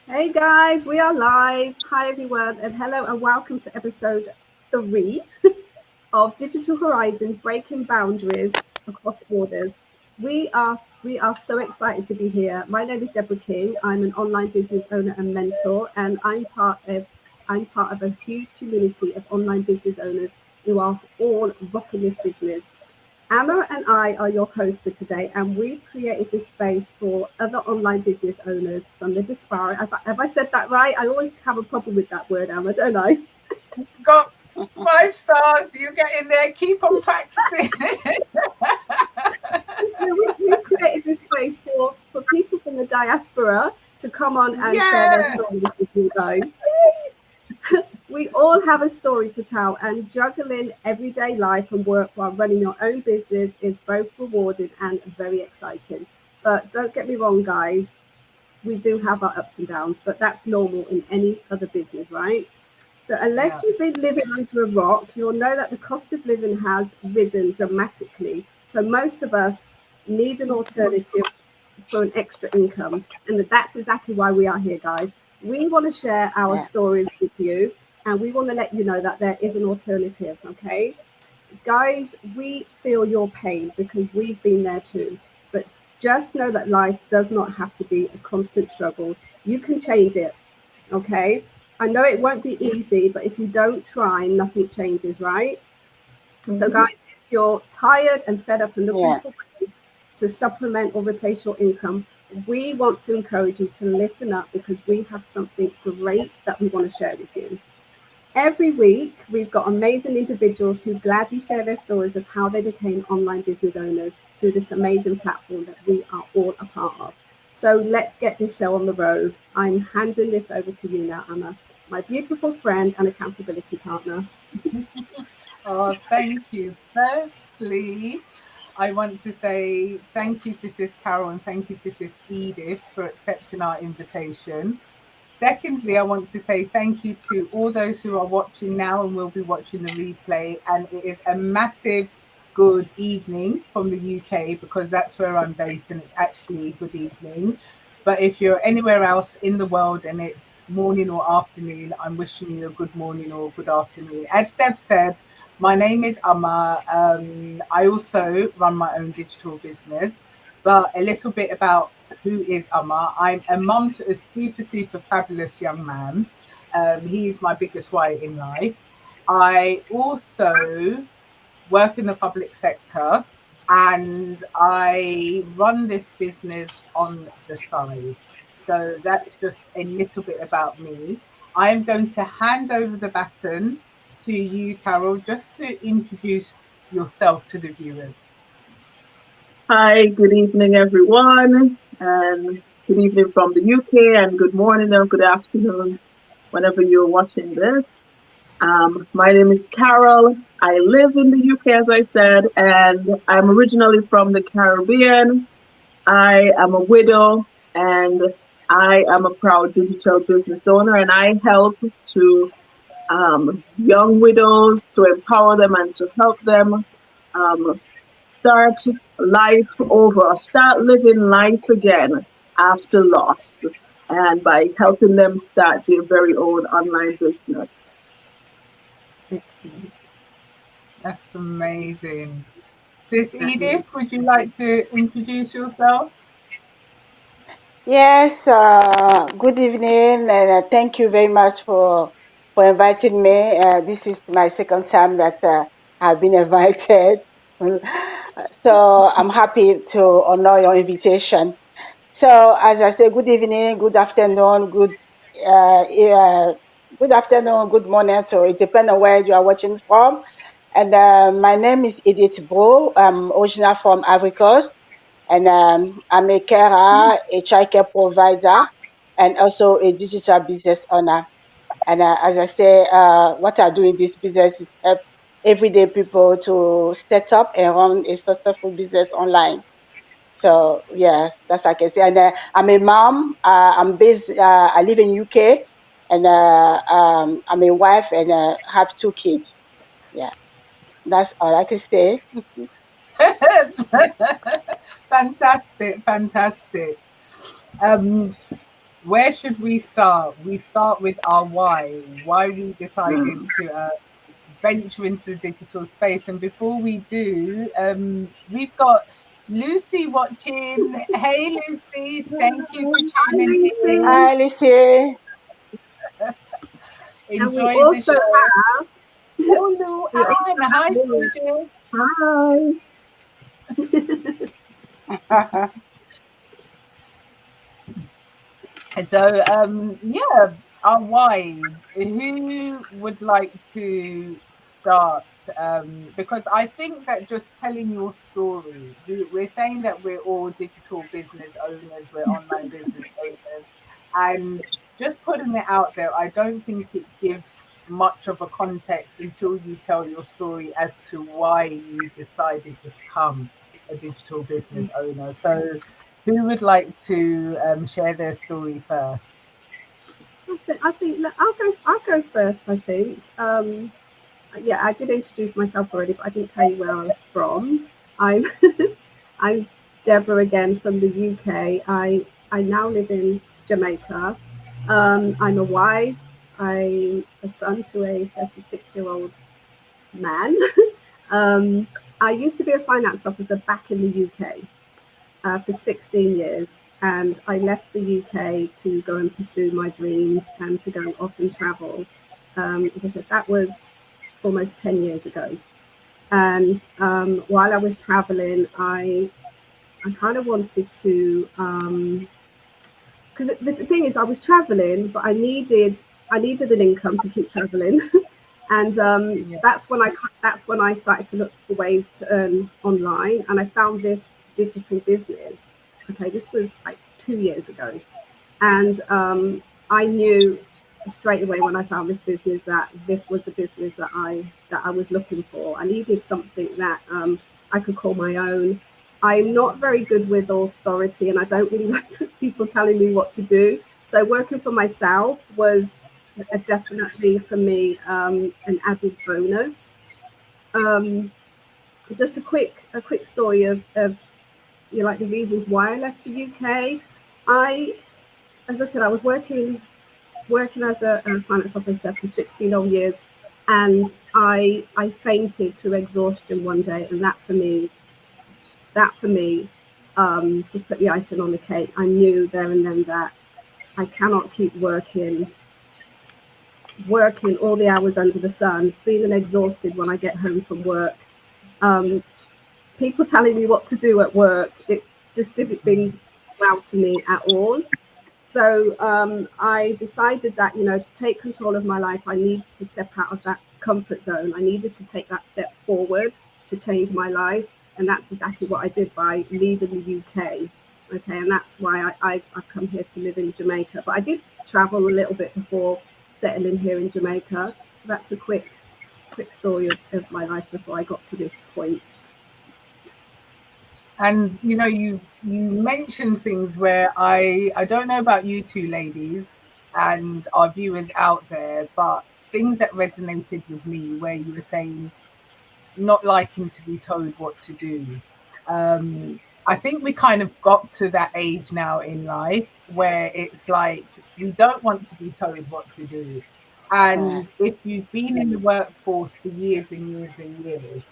Hey guys, we are live. Hi everyone, and hello and welcome to episode 3 of Digital Horizons Breaking Boundaries Across Borders. We are so excited to be here. My name is Deborah King. I'm an online business owner and mentor, and I'm part of a huge community of online business owners who are all rocking this business. Amma and I are your hosts for today, and we've created this space for other online business owners from the disparate. Have I said that right? I always have a problem with that word, Amma, don't I? Got 5 stars. You get in there. Keep on practicing. So we've created this space for people from the diaspora to come on and share their stories Yes. with you guys. We all have a story to tell, and juggling everyday life and work while running your own business is both rewarding and very exciting. But don't get me wrong, guys, we do have our ups and downs, but that's normal in any other business, right? So, unless Yeah. you've been living under a rock, you'll know that the cost of living has risen dramatically. So, most of us need an alternative for an extra income. And that's exactly why we are here, guys. We want to share our Yeah. stories with you, and we want to let you know that there is an alternative, okay? Guys, we feel your pain because we've been there too. But just know that life does not have to be a constant struggle. You can change it, okay? I know it won't be easy, but if you don't try, nothing changes, right? So, Mhm. guys, if you're tired and fed up and looking Yeah. for ways to supplement or replace your income, we want to encourage you to listen up because we have something great that we want to share with you. Every week, we've got amazing individuals who gladly share their stories of how they became online business owners through this amazing platform that we are all a part of. So let's get this show on the road. I'm handing this over to you now, Anna, my beautiful friend and accountability partner. Oh, thank you. Firstly, I want to say thank you to Sis Carol and thank you to Sis Edith for accepting our invitation. Secondly, I want to say thank you to all those who are watching now and will be watching the replay. And it is a massive good evening from the UK because that's where I'm based and it's actually good evening. But if you're anywhere else in the world and it's morning or afternoon, I'm wishing you a good morning or good afternoon. As Deb said, my name is Amma. I also run my own digital business, but a little bit about who is Amma. I'm a mum to a super, super fabulous young man. He's my biggest why in life. I also work in the public sector and I run this business on the side. So that's just a little bit about me. I'm going to hand over the baton to you, Carol, just to introduce yourself to the viewers. Hi, good evening, everyone, and good evening from the UK, and good morning or good afternoon, whenever you're watching this. My name is Carol. I live in the UK, as I said, and I'm originally from the Caribbean. I am a widow, and I am a proud digital business owner, and I help to young widows to empower them and to help them um, start life over, start living life again after loss, and by helping them start their very own online business. Excellent. That's amazing. Sis That is. Edith, would you like to introduce yourself? Yes. Good evening, and thank you very much for inviting me. This is my second time that I've been invited, so I'm happy to honor your invitation. So, as I say, good evening, good afternoon, good afternoon, good morning. So it depends on where you are watching from. And my name is Edith Bro. I'm original from Ivory Coast, and I'm a carer, a childcare provider, and also a digital business owner. And as I say, what I do in this business is help everyday people to set up and run a successful business online. So yes, that's I can say. And I'm a mom. I'm based. I live in UK, and I'm a wife and have 2 kids. Yeah, that's all I can say. Fantastic, fantastic. Um, where should we start? We start with our why we decided to venture into the digital space. And before we do, we've got Lucy watching. Hey, Lucy, thank you for tuning in. Hi, Lucy. And we Enjoy the also show. have Oh, we also Anne. Hi, have- gorgeous. Hi. So, yeah, our whys. Who would like to start? Because I think that just telling your story, we're saying that we're all digital business owners, we're online business owners, and just putting it out there, I don't think it gives much of a context until you tell your story as to why you decided to become a digital business owner. So, who would like to share their story first? I think I'll go first. I think. Yeah, I did introduce myself already, but I didn't tell you where I was from. I'm I'm Deborah again from the UK. I now live in Jamaica. I'm a wife. I'm a son to a 36-year-old man. I used to be a finance officer back in the UK for 16 years, and I left the UK to go and pursue my dreams and to go off and travel. As I said, that was almost 10 years ago. And while I was traveling, I kind of wanted to, because the thing is, I was traveling, but I needed an income to keep traveling. And that's when I started to look for ways to earn online, and I found this digital business. Okay, this was like 2 years ago, and I knew straight away when I found this business that this was the business that I was looking for. I needed something that I could call my own. I'm not very good with authority, and I don't really like people telling me what to do. So working for myself was definitely for me an added bonus. Um, just a quick story of like the reasons why I left the UK. As I said, I was working as a finance officer for 16 odd years, and I fainted through exhaustion one day, and that for me just put the icing on the cake. I knew there and then that I cannot keep working all the hours under the sun, feeling exhausted when I get home from work. People telling me what to do at work, it just didn't ring well to me at all. So I decided that, to take control of my life, I needed to step out of that comfort zone. I needed to take that step forward to change my life. And that's exactly what I did by leaving the UK. Okay, and that's why I've come here to live in Jamaica. But I did travel a little bit before settling here in Jamaica. So that's a quick story of my life before I got to this point. And you mentioned things where I don't know about you two ladies and our viewers out there, but things that resonated with me where you were saying not liking to be told what to do. I think we kind of got to that age now in life where it's like we don't want to be told what to do. And if you've been in the workforce for years and years and years,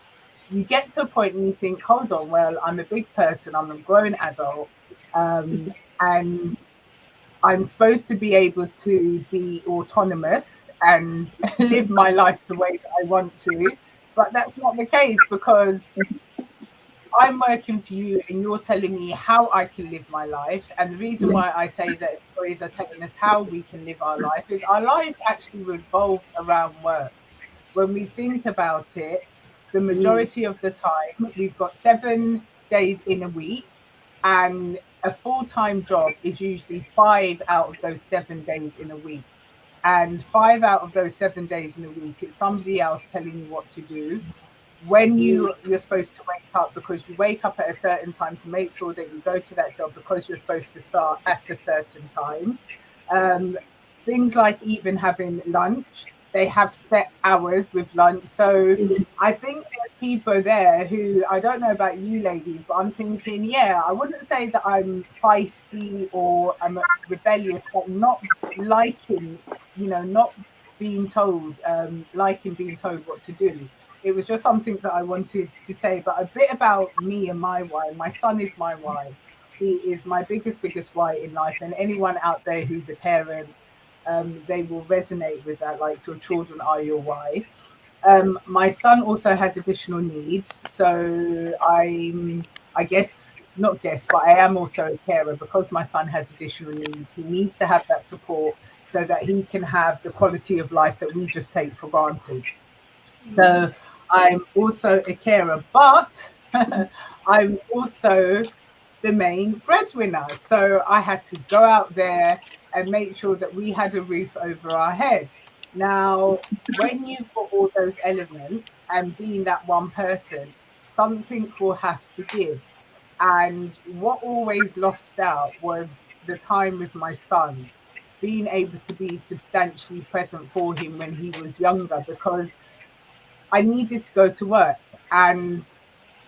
you get to a point and you think, hold on, well, I'm a big person, I'm a grown adult, and I'm supposed to be able to be autonomous and live my life the way that I want to. But that's not the case, because I'm working for you and you're telling me how I can live my life. And the reason why I say that employees are telling us how we can live our life is our life actually revolves around work. When we think about it, the majority of the time, we've got 7 days in a week, and a full-time job is usually 5 out of those 7 days in a week. And 5 out of those 7 days in a week, it's somebody else telling you what to do. When you're supposed to wake up, because you wake up at a certain time to make sure that you go to that job because you're supposed to start at a certain time. Things like even having lunch, they have set hours with lunch. So I think there's people there who, I don't know about you ladies, but I'm thinking, yeah, I wouldn't say that I'm feisty or I'm rebellious, but not liking, not being told, liking being told what to do. It was just something that I wanted to say. But a bit about me and my why. My son is my why. He is my biggest why in life. And anyone out there who's a parent, they will resonate with that, like your children are your why. My son also has additional needs, so but I am also a carer because my son has additional needs. He needs to have that support so that he can have the quality of life that we just take for granted. So I'm also a carer, but I'm also the main breadwinner. So I had to go out there and make sure that we had a roof over our head. Now, when you've got all those elements and being that one person, something will have to give. And what always lost out was the time with my son, being able to be substantially present for him when he was younger, because I needed to go to work. And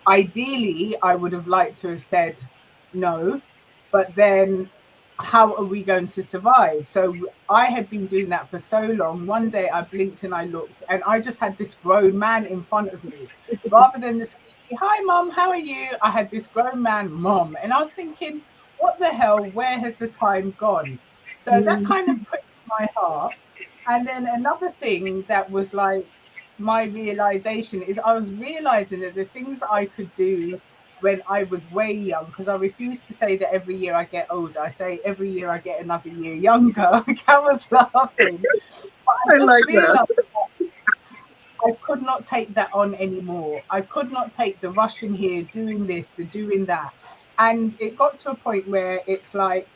ideally, I would have liked to have said no, but then how are we going to survive? So I had been doing that for so long. One day I blinked and I looked and I just had this grown man in front of me. Rather than this, hi mum, how are you? I had this grown man, mum. And I was thinking, what the hell, where has the time gone? So that kind of pricked my heart. And then another thing that was like my realization is I was realizing that the things that I could do when I was way young, because I refuse to say that every year I get older. I say every year I get another year younger. Kat was laughing. But I just realized that I could not take that on anymore. I could not take the rushing here, doing this, the doing that. And it got to a point where it's like,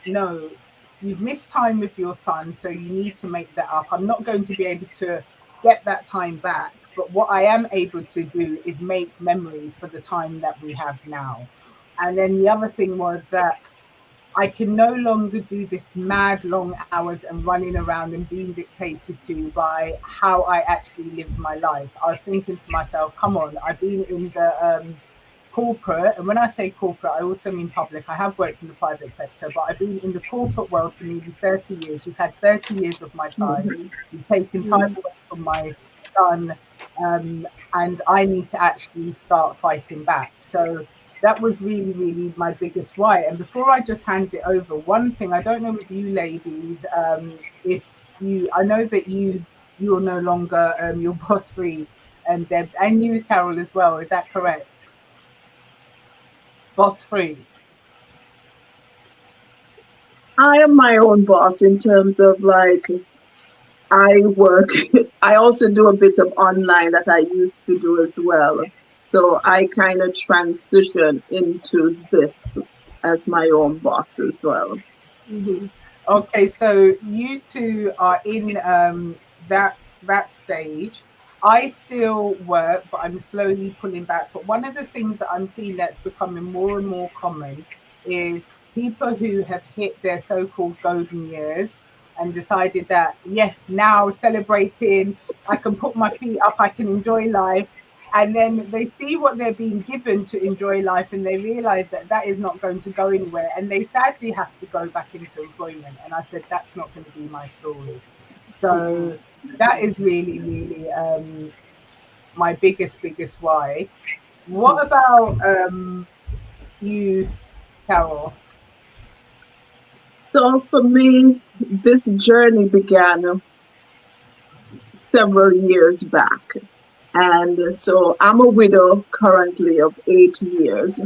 no, you've missed time with your son, so you need to make that up. I'm not going to be able to get that time back. But what I am able to do is make memories for the time that we have now. And then the other thing was that I can no longer do this mad long hours and running around and being dictated to by how I actually live my life. I was thinking to myself, come on, I've been in the corporate, and when I say corporate, I also mean public. I have worked in the private sector, but I've been in the corporate world for nearly 30 years. You've had 30 years of my time. You've taken time away from my son, and I need to actually start fighting back. So that was really, really my biggest why. And before I just hand it over, one thing, I don't know with you ladies, if you, I know that you're no longer your boss free, Debs, and you, Carol, as well. Is that correct? Boss free. I am my own boss in terms of like, I work, I also do a bit of online that I used to do as well. So I kind of transition into this as my own boss as well. Okay, so you two are in that stage. I still work, but I'm slowly pulling back. But one of the things that I'm seeing that's becoming more and more common is people who have hit their so-called golden years and decided that, yes, now celebrating, I can put my feet up, I can enjoy life. And then they see what they're being given to enjoy life and they realize that that is not going to go anywhere. And they sadly have to go back into employment. And I said, that's not going to be my story. So that is really, really my biggest why. What about you, Carol? So for me, this journey began several years back. And so I'm a widow currently of 8 years.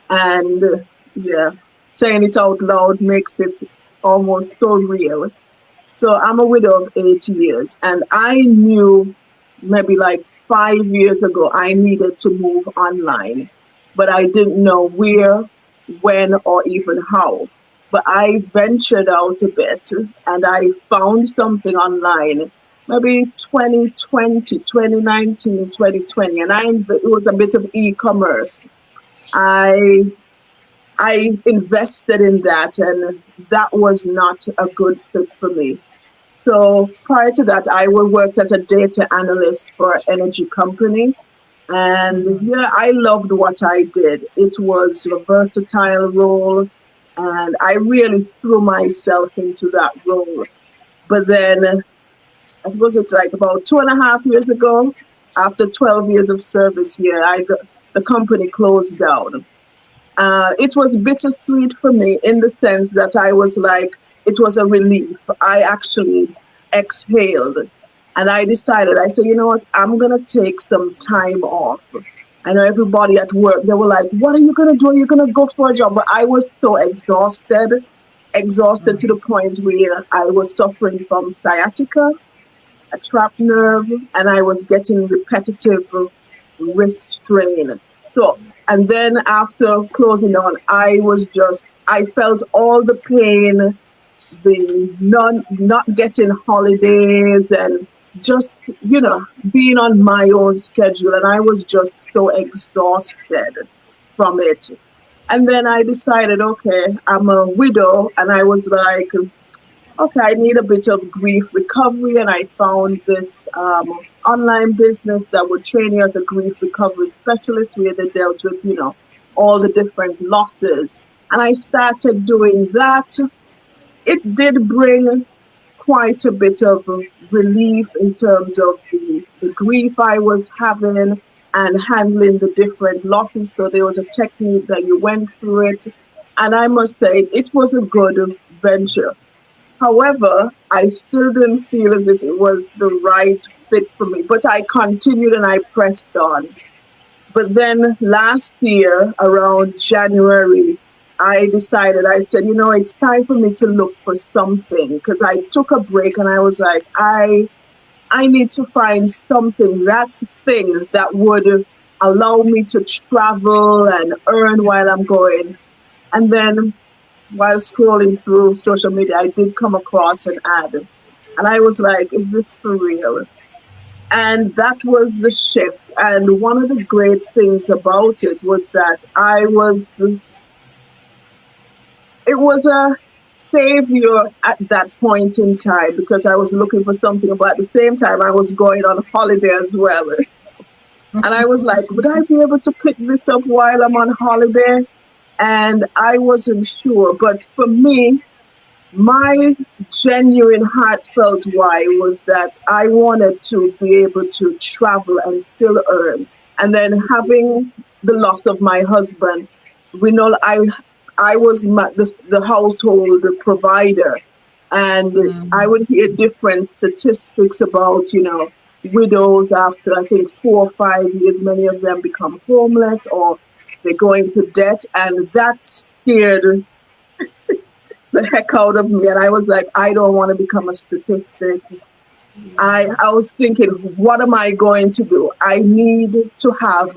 And yeah, saying it out loud makes it almost so real. So I'm a widow of 8 years. And I knew maybe like 5 years ago, I needed to move online. But I didn't know where, when, or even how. But I ventured out a bit and I found something online, maybe 2020, 2019, 2020, and it was a bit of e-commerce. I invested in that and that was not a good fit for me. So prior to that, I worked as a data analyst for an energy company. And yeah, I loved what I did. It was a versatile role, and I really threw myself into that role. But then, was it like about 2.5 years ago, after 12 years of service here, the company closed down. It was bittersweet for me in the sense that I was like, it was a relief. I actually exhaled and I decided, I said, you know what, I'm going to take some time off. I know everybody at work, they were like, what are you going to do? Are you going to go for a job? But I was so exhausted to the point where I was suffering from sciatica, a trapped nerve, and I was getting repetitive wrist strain. So, and then after closing on, I felt all the pain, the not getting holidays, and just, being on my own schedule. And I was just so exhausted from it. And then I decided, okay, I'm a widow, and I was like, okay, I need a bit of grief recovery, and I found this online business that would train you as a grief recovery specialist, where they dealt with, all the different losses. And I started doing that. It did bring quite a bit of relief in terms of the grief I was having and handling the different losses. So there was a technique that you went through it. And I must say, it was a good venture. However, I still didn't feel as if it was the right fit for me, but I continued and I pressed on. But then last year, around January, I decided, I said, it's time for me to look for something, because I took a break and I was like, I need to find something, that thing that would allow me to travel and earn while I'm going. And then while scrolling through social media, I did come across an ad. And I was like, is this for real? And that was the shift. And one of the great things about it was that it was a savior at that point in time, because I was looking for something, but at the same time, I was going on holiday as well. And I was like, would I be able to pick this up while I'm on holiday? And I wasn't sure. But for me, my genuine heartfelt why was that I wanted to be able to travel and still earn. And then having the loss of my husband, we know I was the household provider. And I would hear different statistics about, widows after, I think, 4 or 5 years, many of them become homeless or they go into debt. And that scared the heck out of me. And I was like, I don't want to become a statistic. I was thinking, what am I going to do? I need to have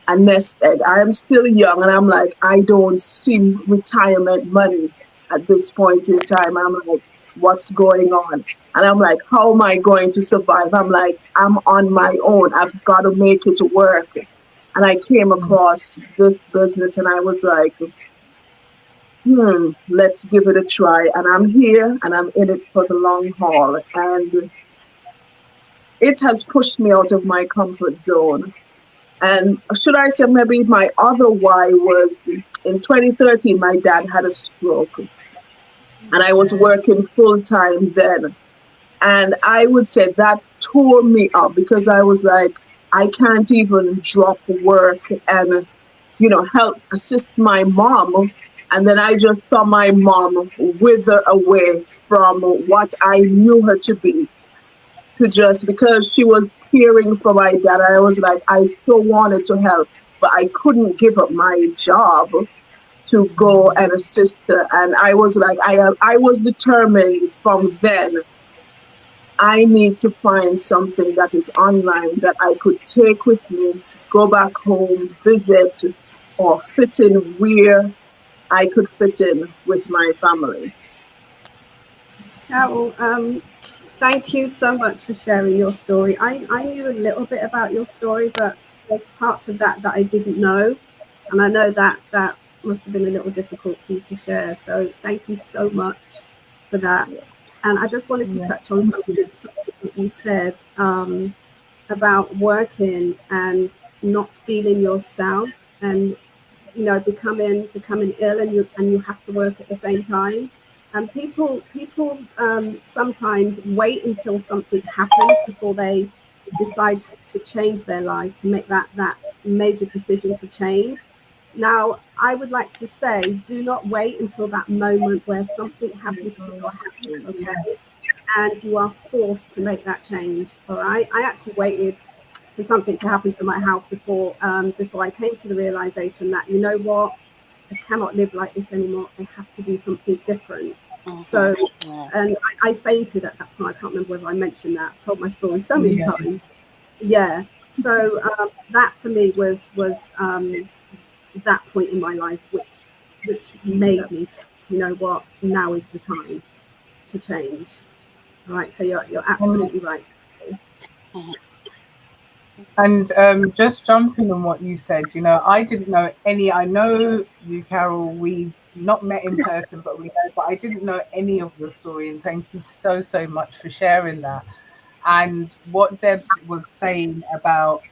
a nest egg. I am still young, and I'm like, I don't see retirement money at this point in time. I'm like, what's going on? And I'm like, how am I going to survive? I'm like, I'm on my own. I've got to make it work. And I came across this business, and I was like, let's give it a try. And I'm here, and I'm in it for the long haul. And it has pushed me out of my comfort zone. And should I say maybe my other why was in 2013, my dad had a stroke. And I was working full time then. And I would say that tore me up, because I was like, I can't even drop work and, help assist my mom. And then I just saw my mom wither away from what I knew her to be. To just because she was caring for my dad, I was like, I so wanted to help, but I couldn't give up my job to go and assist her. And I was like, I was determined from then, I need to find something that is online that I could take with me, go back home, visit, or fit in where I could fit in with my family. Carol, thank you so much for sharing your story. I knew a little bit about your story, but there's parts of that I didn't know. And I know that must have been a little difficult for you to share. So thank you so much for that. And I just wanted to touch on something that you said about working and not feeling yourself, and becoming ill, and you have to work at the same time. And people sometimes wait until something happens before they decide to change their lives, to make that major decision to change. Now, I would like to say, do not wait until that moment where something happens to your health, okay, and you are forced to make that change. All right, I actually waited for something to happen to my health before I came to the realization that, you know what, I cannot live like this anymore. I have to do something different. So, and I fainted at that point. I can't remember whether I mentioned that. I've told my story so many times. Yeah. So that for me was that point in my life which made me, you know what, now is the time to change. All right. So you're absolutely right. And just jumping on what you said, I didn't know I know you, Carol, we've not met in person, but I didn't know any of your story. And thank you so, so much for sharing that. And what Debs was saying about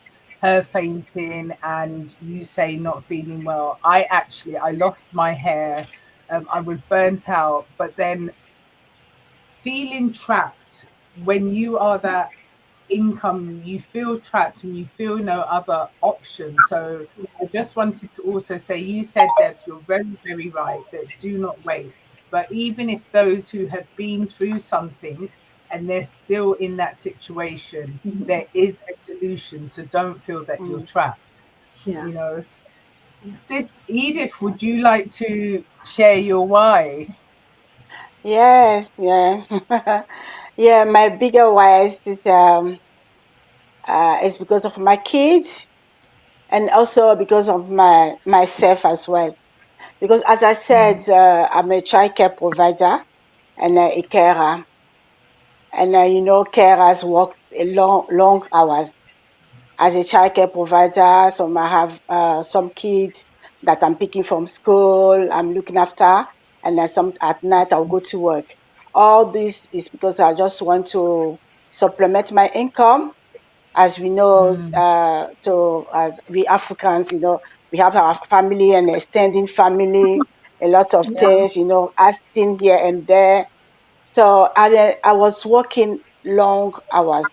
her fainting and you say not feeling well, I lost my hair. I was burnt out, but then feeling trapped when you are that income, you feel trapped and you feel no other option. So I just wanted to also say, you said that you're very, very right, that do not wait. But even if those who have been through something and they're still in that situation, there is a solution. So don't feel that you're trapped. Yeah. Sis Edith, would you like to share your why? Yes, yeah. Yeah, my bigger why is because of my kids, and also because of myself as well. Because as I said, I'm a child care provider and a carer. And carers work a long hours. As a child care provider, I have some kids that I'm picking from school, I'm looking after, and then some at night I'll go to work. All this is because I just want to supplement my income. As we know, as we Africans, we have our family and extending family, a lot of things, asking here and there. So I was working long hours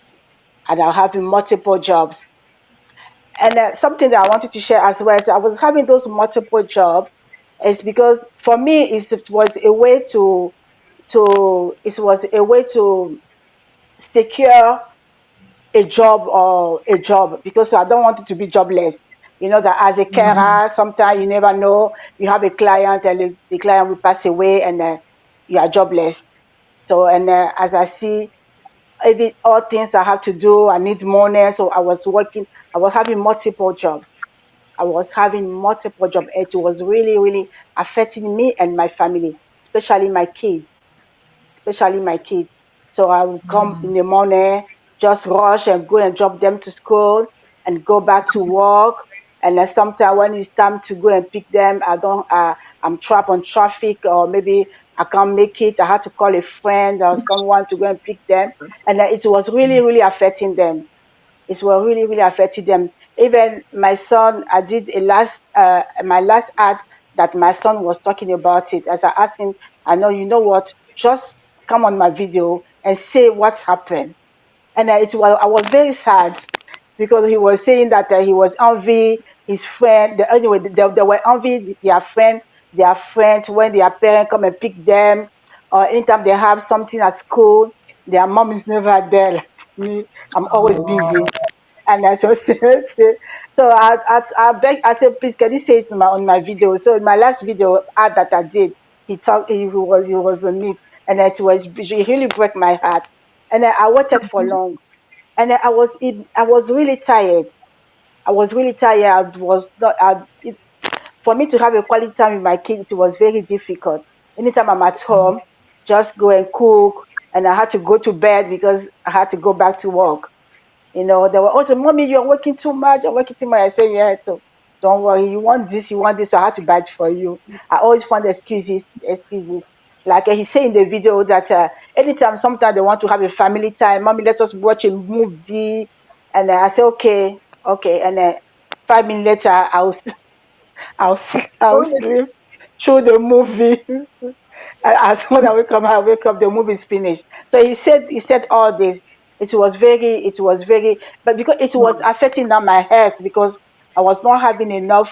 and I was having multiple jobs. And something that I wanted to share as well, so I was having those multiple jobs, is because for me it was a way to secure a job, because I don't want it to be jobless. You know that as a carer, sometimes you never know, you have a client and the client will pass away and you are jobless. So, and as I see, all things I have to do, I need money. So I was having multiple jobs. It was really, really affecting me and my family, especially my kids, So I would come in the morning, just rush and go and drop them to school and go back to work. And then sometimes when it's time to go and pick them, I'm trapped on traffic, or maybe I can't make it. I had to call a friend or someone to go and pick them. And then it was really, really affecting them. It was really, really affecting them. Even my son, I did my last ad that my son was talking about it. As I asked him, I know, you know what, just come on my video and say what happened. And I was very sad, because he was saying that he was envy his friend. Anyway, they were envy their friends when their parents come and pick them, or anytime they have something at school, their mom is never there. Like me, I'm always busy. And I just so I said, please, can you say it on my video? So in my last video ad that I did, he was on me, and it really broke my heart. And I waited for long, and I was really tired. I was really tired. I was not. For me to have a quality time with my kids, it was very difficult. Anytime I'm at home, just go and cook, and I had to go to bed because I had to go back to work. They were also, mommy, you're working too much. You're working too much. I said, yeah, so don't worry. You want this, so I had to buy it for you. I always find excuses. Like he said in the video that anytime, sometimes they want to have a family time. Mommy, let us watch a movie. And I say, okay, okay. And then 5 minutes later, I'll, I'll sleep through the movie. As soon as I wake up, the movie is finished. So he said all this. It was very, but because it was affecting now my health, because I was not having enough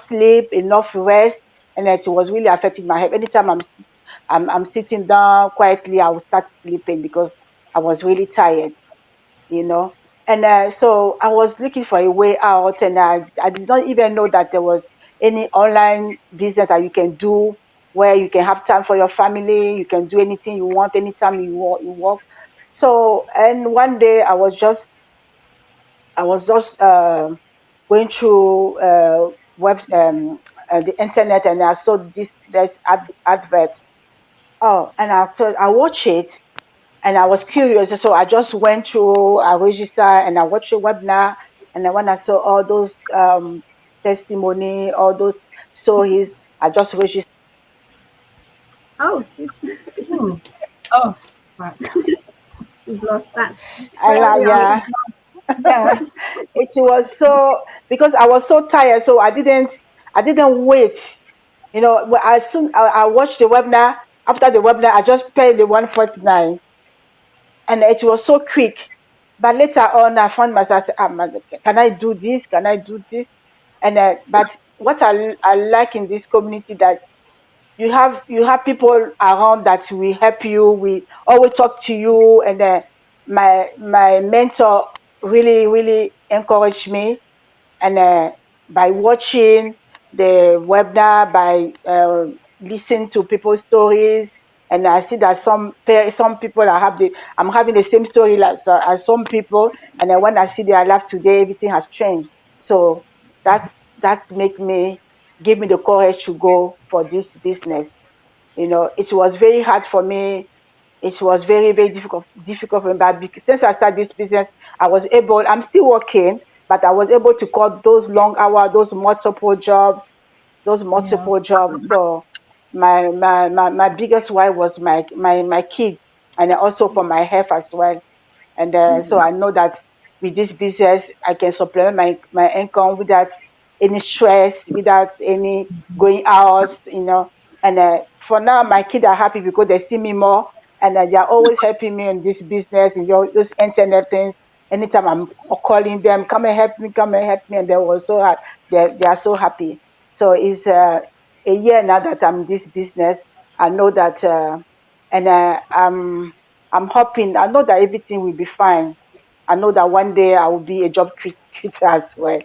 sleep, enough rest, and it was really affecting my health. Anytime I'm sitting down quietly, I will start sleeping because I was really tired, you know. And so I was looking for a way out, and I did not even know that there was any online business that you can do where you can have time for your family, you can do anything you want, anytime you work. So, and one day I was just going through the internet, and I saw this advert. Oh, and I watched it, and I was curious. So I just went through, I registered, and I watched a webinar. And then when I saw all those testimony, all those stories, I just registered. Oh, Hmm. Oh, right. we've lost that. And yeah, Yeah. it was so, because I was so tired, so I didn't wait. As soon I watched the webinar, after the webinar, I just paid the 149, and it was so quick. But later on, I found myself, can I do this? Can I do this? And but what I like in this community, that you have people around that will help you. We always talk to you, and my mentor really really encouraged me, and by watching the webinar, by listening to people's stories, and I see that some people I'm having the same story as some people, and then when I see their life today, everything has changed. So that's give me the courage to go for this business. It was very hard for me. It was very, very difficult for me. But since I started this business, I'm still working, but I was able to cut those long hours, those Yeah. multiple jobs. So my biggest why was my kid, and also for my health as well. And so I know that with this business, I can supplement my income without any stress, without any going out, And for now, my kids are happy because they see me more, and they are always helping me in this business, those internet things. Anytime I'm calling them, come and help me, and they were so they are so happy. So it's a year now that I'm in this business. I know that, and I'm hoping. I know that everything will be fine. I know that one day I will be a job quitter as well.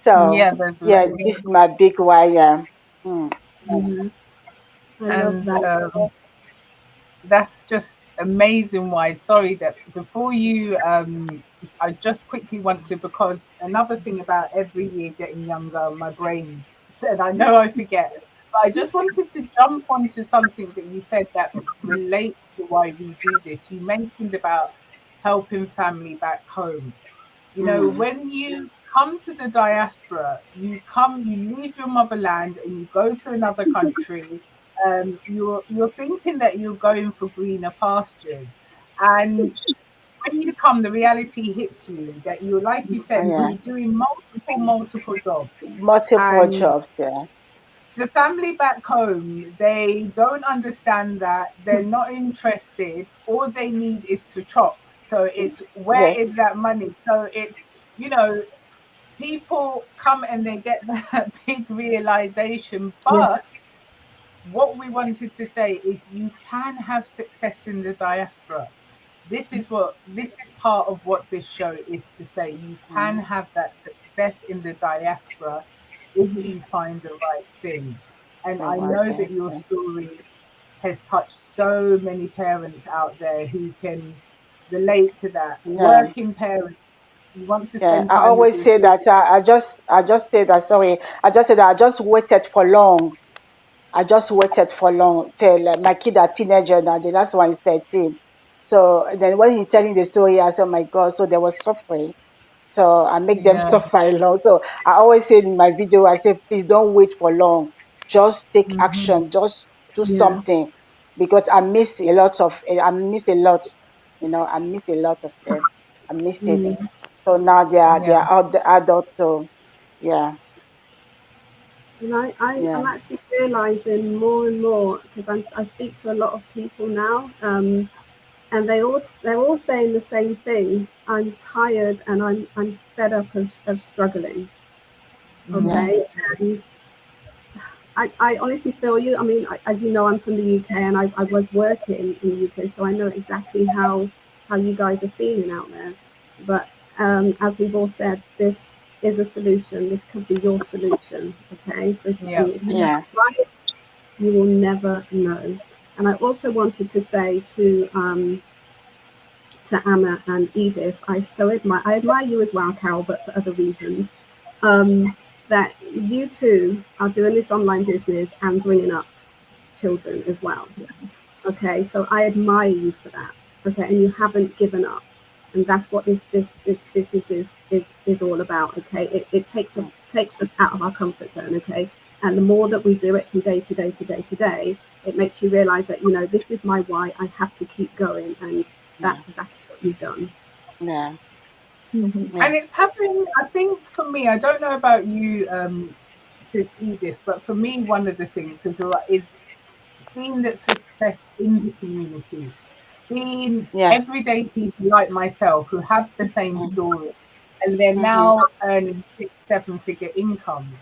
So Yeah, there's yeah, this is loads. my big why. Yeah. Mm. Mhm. I love And that. that's just amazing. Why? Sorry that before you, I just quickly want to, because another thing about every year getting younger, my brain said, I know I forget. But I just wanted to jump onto something that you said that relates to why we do this. You mentioned about helping family back home. When you come to the diaspora, you leave your motherland and you go to another country. You're thinking that you're going for greener pastures, and when you come, the reality hits you that you're, like you said, Yeah. you're doing multiple jobs, Multiple and jobs. Yeah. the family back home, they don't understand that, they're not interested. All they need is to chop. So it's, where Yes. is that money? So it's, you know people come and they get that big realization. Yeah. But what we wanted to say is, you can have success in the diaspora. This is part of what this show is to say. You can have that success in the diaspora if you find the right thing. And The I right know that thing. your Yeah. story has touched so many parents out there who can relate to that. Yeah. Working parents, you want to Yeah. spend I time with always your say children. that. I just say that. Sorry. I just said that I just waited for long. I just waited for long till my kid are teenager now. The last one is 13. So then when he's telling the story, I said, "Oh my God!" So they were suffering. So I make them Yeah. suffer along. So I always say in my video, I say, please don't wait for long. Just take Hmm. action. Just do Yeah. something. because I miss a lot of I miss a lot, I miss a lot of them. I missed it. Mm. So now they Yeah. are out the adults. So yeah, And I'm yeah, actually realizing more and more because I speak to a lot of people now, and they're all saying the same thing. I'm tired and I'm fed up of struggling. yeah, Okay, and I honestly feel you. I mean, as you know, I'm from the UK and I was working in the UK, so I know exactly how you guys are feeling out there. But as we've all said, this is a solution. This could be your solution. Okay, so Yeah. if you yeah, try it, you will never know. And I also wanted to say to Anna and Edith, I admire you as well, Carol, but for other reasons. That you two are doing this online business and bringing up children as well. Okay, so I admire you for that. Okay, and you haven't given up, and that's what this business is all about. Okay, it takes us out of our comfort zone. Okay, and the more that we do it from day to day to day to day, it makes you realize that this is my why. I have to keep going, and yeah, that's exactly what you've done. yeah, Mhm. yeah, And it's happening, I think for me, I don't know about you, Sis Edith, but for me, one of the things is seeing that success in the community, seeing yeah, everyday people like myself who have the same mm, story, and they're mm-hmm, now earning 6, 7 figure incomes.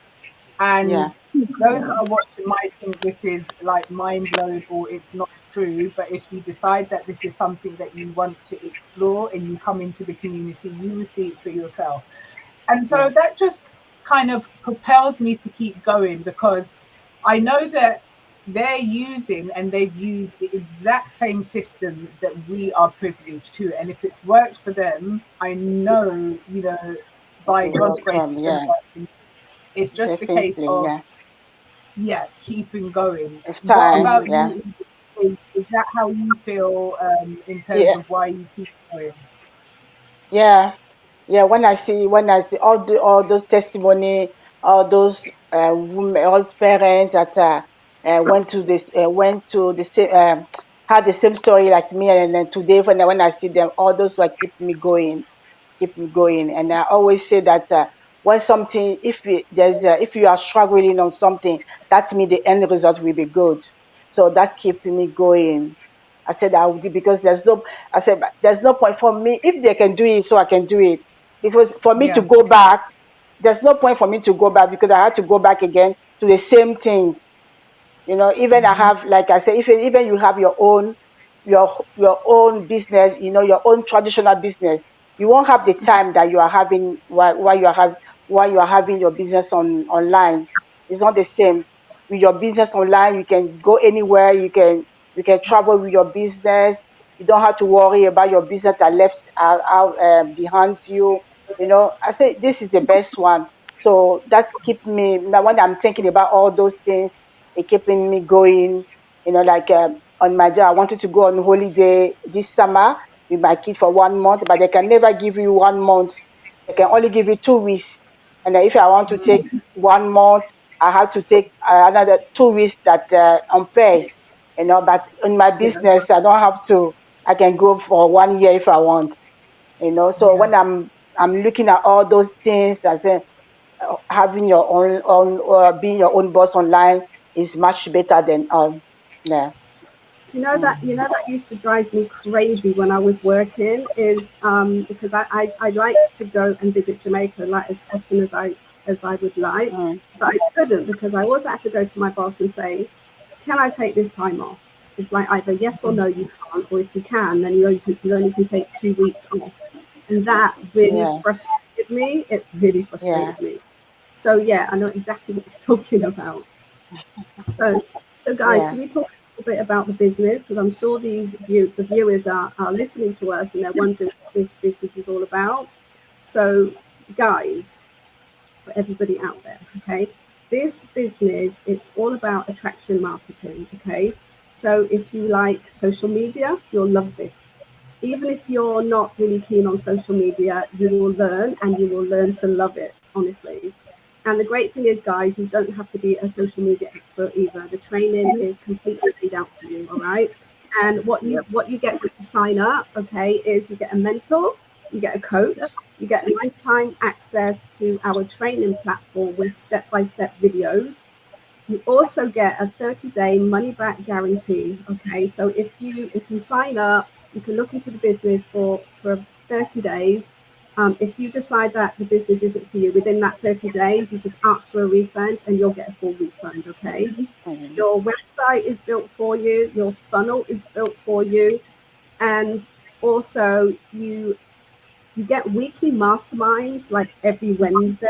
And yeah, those Yeah. that are watching might think this is like mind blowing or it's not true. But if you decide that this is something that you want to explore and you come into the community, you will see it for yourself. And yeah, so that just kind of propels me to keep going because I know that they're using and they've used the exact same system that we are privileged to. And if it's worked for them, I know, by you're God's grace, welcome. it's going to Yeah, work for me. It's just a case definitely. of, Yeah, yeah, keeping going. if What time. about Yeah, you? Is that how you feel in terms yeah, of why you keep going? yeah. Yeah, when I see all those testimony, all those women, all those parents that went to the same had the same story like me, and then today when I see them, all those were keep me going. And I always say that when something, if you are struggling on something, that means the end result will be good. So that keeps me going. I said I would, because I said there's no point for me if they can do it, so I can do it. Because for me to Yeah. go back, there's no point for me to go back because I had to go back again to the same things. Even I Hmm. have, like I say, even you have your own business, your own traditional business, you won't have the time that you are having while you are having your business online. It's not the same. With your business online, you can go anywhere. You can travel with your business. You don't have to worry about your business that left out behind you. I say this is the best one. So that keep me now when I'm thinking about all those things, it keeping me going. Like on my job, I wanted to go on holiday this summer with my kid for 1 month, but they can never give you 1 month. They can only give you 2 weeks. And if I want to take 1 month, I have to take another 2 weeks that unpaid. But in my Yeah. business, I don't have to. I can go for 1 year if I want. So Yeah. when I'm looking at all those things, I say having your own being your own boss online is much better than yeah. Mm, That used to drive me crazy when I was working is because I liked to go and visit Jamaica like as often as I would like, mm, but I couldn't because I always had to go to my boss and say, can I take this time off? It's like either yes or no you can't, or if you can, then you only can take 2 weeks off, and that really yeah, frustrated me. It really yeah, frustrated me. So yeah, I know exactly what you're talking about. So, so guys, yeah, should we talk a little bit about the business? Because I'm sure the viewers are listening to us and they're wondering what this business is all about. So, guys, for everybody out there, okay, this business, it's all about attraction marketing, okay? So if you like social media, you'll love this. Even if you're not really keen on social media, you will learn and you will learn to love it, honestly. And the great thing is, guys, you don't have to be a social media expert either. The training is completely laid out for you, all right? And what you get when you sign up, okay, is you get a mentor, you get a coach, you get lifetime access to our training platform with step-by-step videos. You also get a 30-day money-back guarantee. Okay, so if you sign up, you can look into the business for 30 days. If you decide that the business isn't for you within that 30 days, you just ask for a refund and you'll get a full refund. Okay, your website is built for you, your funnel is built for you, and also you get weekly masterminds like every Wednesday.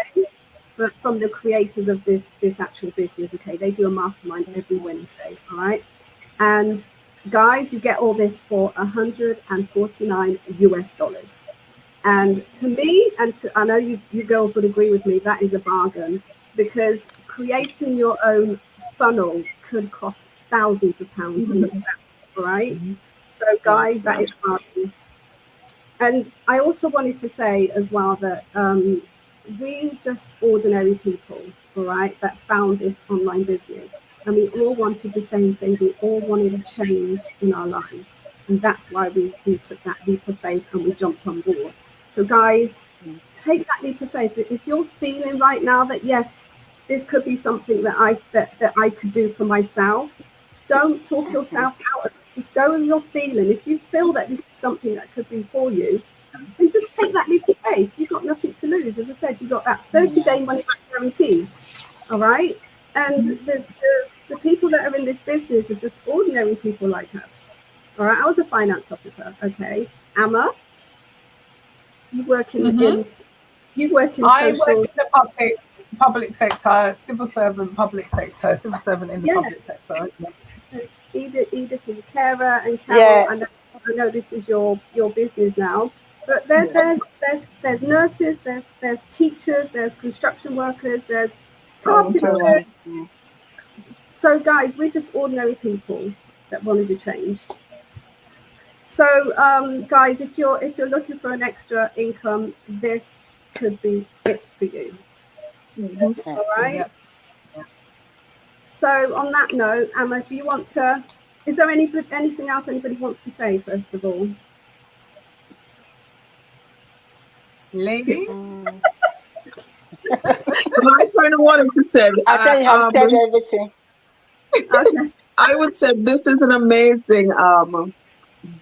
But from the creators of this actual business, okay, they do a mastermind every Wednesday, all right? And guys, you get all this for 149 US dollars. And to me, and I know you girls would agree with me, that is a bargain, because creating your own funnel could cost thousands of pounds in itself, right? So guys, that is a bargain. And I also wanted to say as well that we just ordinary people, all right, that found this online business, and we all wanted the same thing. We all wanted a change in our lives, and that's why we took that leap of faith and we jumped on board. So guys, take that leap of faith. If you're feeling right now that yes, this could be something that I could do for myself, don't talk yourself out of it. Just go with your feeling. If you feel that this is something that could be for you, and just take that leap of faith. You've got nothing to lose. As I said, you've got that 30-day money back guarantee. All right. And the people that are in this business are just ordinary people like us. All right. I was a finance officer. Okay. Amma, you work in you work in I social. work in the public sector, civil servant, public sector, civil servant in the public sector. Edith is a carer, and Carol, I know this is your business now. But there's nurses, there's teachers, there's construction workers, there's carpenters. So guys, we're just ordinary people that wanted to change. So guys, if you're looking for an extra income, this could be it for you. All right. So on that note, Amma, do you want to? Is there anything else anybody wants to say first of all? Lady? I kind of wanted to say, I think you have said everything. Okay. I would say this is an amazing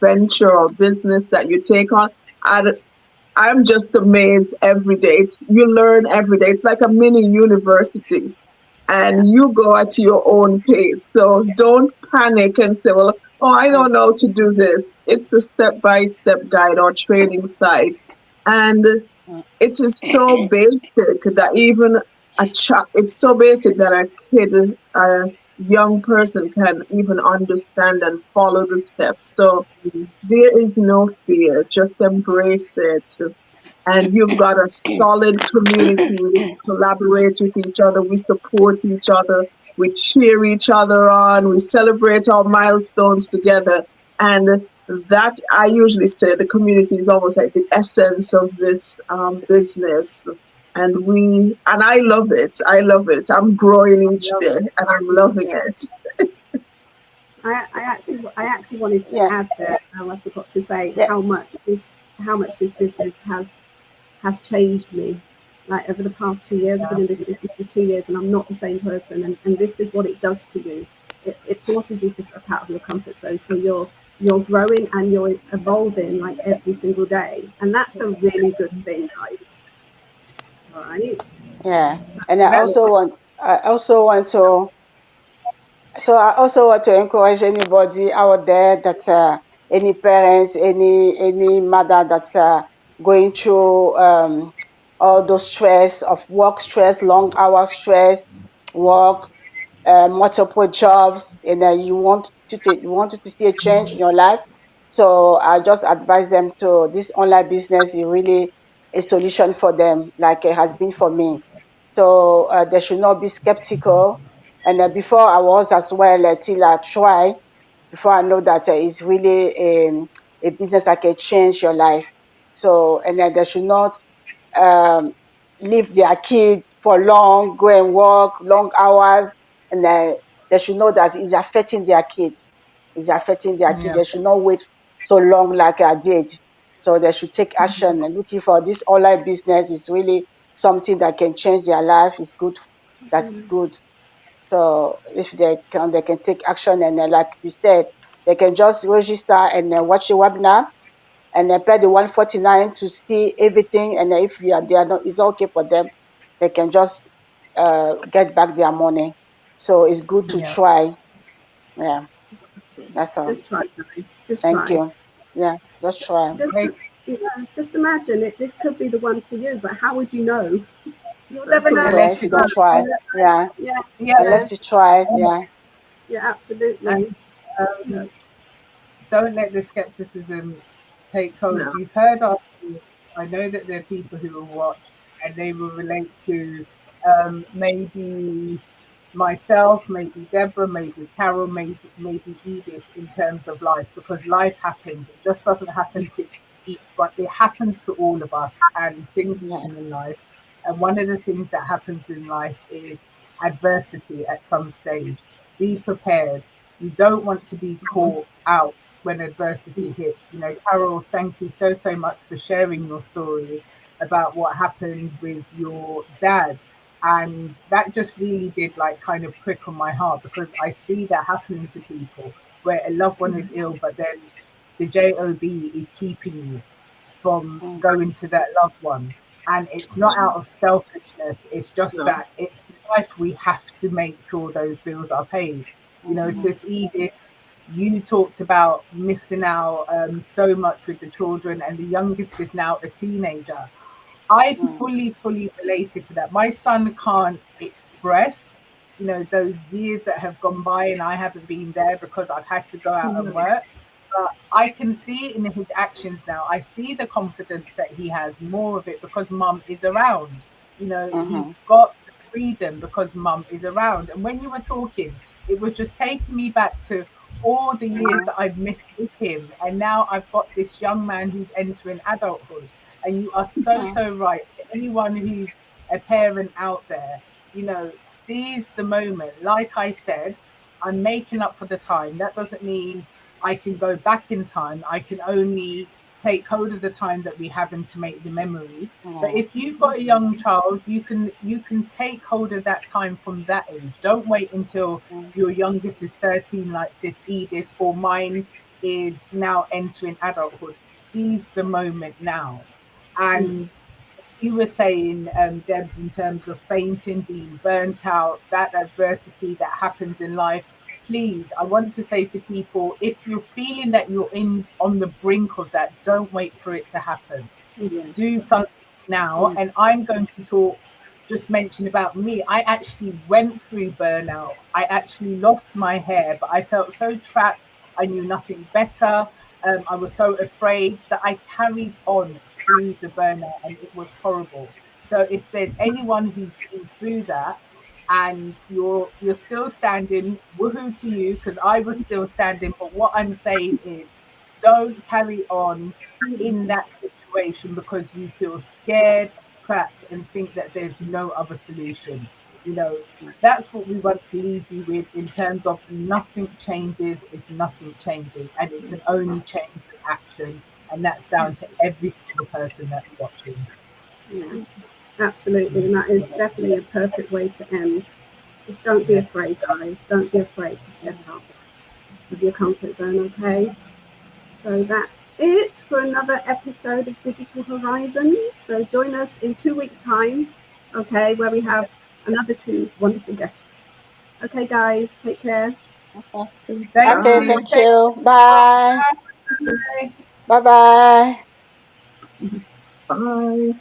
venture or business that you take on. I'm just amazed every day. You learn every day. It's like a mini university, and you go at your own pace. So don't panic and say, well, I don't know to do this. It's a step-by-step guide or training site. And it is so basic that even it's so basic that a kid, a young person can even understand and follow the steps. So there is no fear, just embrace it. And you've got a solid community. We collaborate with each other, we support each other, we cheer each other on, we celebrate our milestones together. And that, I usually say, the community is almost like the essence of this business. And I love it. I love it. I'm growing each day, and I'm loving it. I actually wanted to add there. I forgot to say how much this business has changed me. Like over the past 2 years, I've been in this business for 2 years, and I'm not the same person. And this is what it does to you. It forces you to step out of your comfort zone. So you're growing and you're evolving like every single day, and that's a really good thing, guys. All right. Yeah, and I also want to encourage anybody out there that any parents, any mother that's going through all those stress of work stress, long hour stress, work, multiple jobs, and you want to see a change in your life. So I just advise them to this online business is really a solution for them, like it has been for me. So they should not be skeptical. And before I was as well, till I try, before I know that it's really a business that can change your life. So, and then they should not leave their kids for long, go and work long hours, and they should know that it's affecting their kids. It's affecting their kids. Yeah. They should not wait so long like I did. So they should take action. And looking for this online business is really something that can change their life. It's good. That's good. So if they can take action, and like you said, they can just register and watch the webinar and pay the 149 to see everything. And if they are not, it's okay for them. They can just get back their money. So it's good to Yeah. try. Yeah, that's all. Just try, guys. Just Thank try. you. Yeah, just try. Just, Okay. just imagine it. This could be the one for you, but how would you know? You'll never know. Unless If you don't try. Yeah, Yeah, Yeah. unless you try. Yeah. yeah, absolutely. Don't let the skepticism take hold. No. You've heard our stories. I know that there are people who will watch and they will relate to maybe myself, maybe Deborah, maybe Carol, maybe Edith in terms of life, because life happens. It just doesn't happen to each, but it happens to all of us, and things happen in life. And one of the things that happens in life is adversity at some stage. Be prepared. You don't want to be caught out when adversity hits. You know, Carol, thank you so much for sharing your story about what happened with your dad. And that just really did like kind of prick on my heart, because I see that happening to people where a loved one is ill, but then the job is keeping you from going to that loved one. And it's not out of selfishness, it's just that it's life. We have to make sure those bills are paid. You know, Sis Edith, you talked about missing out so much with the children, and the youngest is now a teenager. I fully related to that. My son can't express, you know, those years that have gone by and I haven't been there because I've had to go out and work. But I can see in his actions now, I see the confidence that he has, more of it because mum is around. You know, he's got the freedom because mum is around. And when you were talking, it was just taking me back to all the years that I've missed with him. And now I've got this young man who's entering adulthood. And you are so right. To anyone who's a parent out there, you know, seize the moment. Like I said, I'm making up for the time. That doesn't mean I can go back in time. I can only take hold of the time that we have and to make the memories. But if you've got a young child, you can take hold of that time from that age. Don't wait until your youngest is 13 like Sis Edith, or mine is now entering adulthood. Seize the moment now. And you were saying, Debs, in terms of fainting, being burnt out, that adversity that happens in life, please, I want to say to people, if you're feeling that you're on the brink of that, don't wait for it to happen. Do something now. And I'm going to mention about me. I actually went through burnout. I actually lost my hair, but I felt so trapped. I knew nothing better. I was so afraid that I carried on through the burnout, and it was horrible. So if there's anyone who's been through that and you're still standing, woohoo to you, because I was still standing. But what I'm saying is, don't carry on in that situation because you feel scared, trapped, and think that there's no other solution. You know, that's what we want to leave you with, in terms of nothing changes if nothing changes, and it can only change with action. And that's down to every single person that's watching. Yeah, absolutely. And that is definitely a perfect way to end. Just don't be afraid, guys. Don't be afraid to step out of your comfort zone, okay? So that's it for another episode of Digital Horizons. So join us in 2 weeks' time, okay, where we have another 2 wonderful guests. Okay, guys, take care. Thank you. Bye. Bye. Bye-bye. Bye.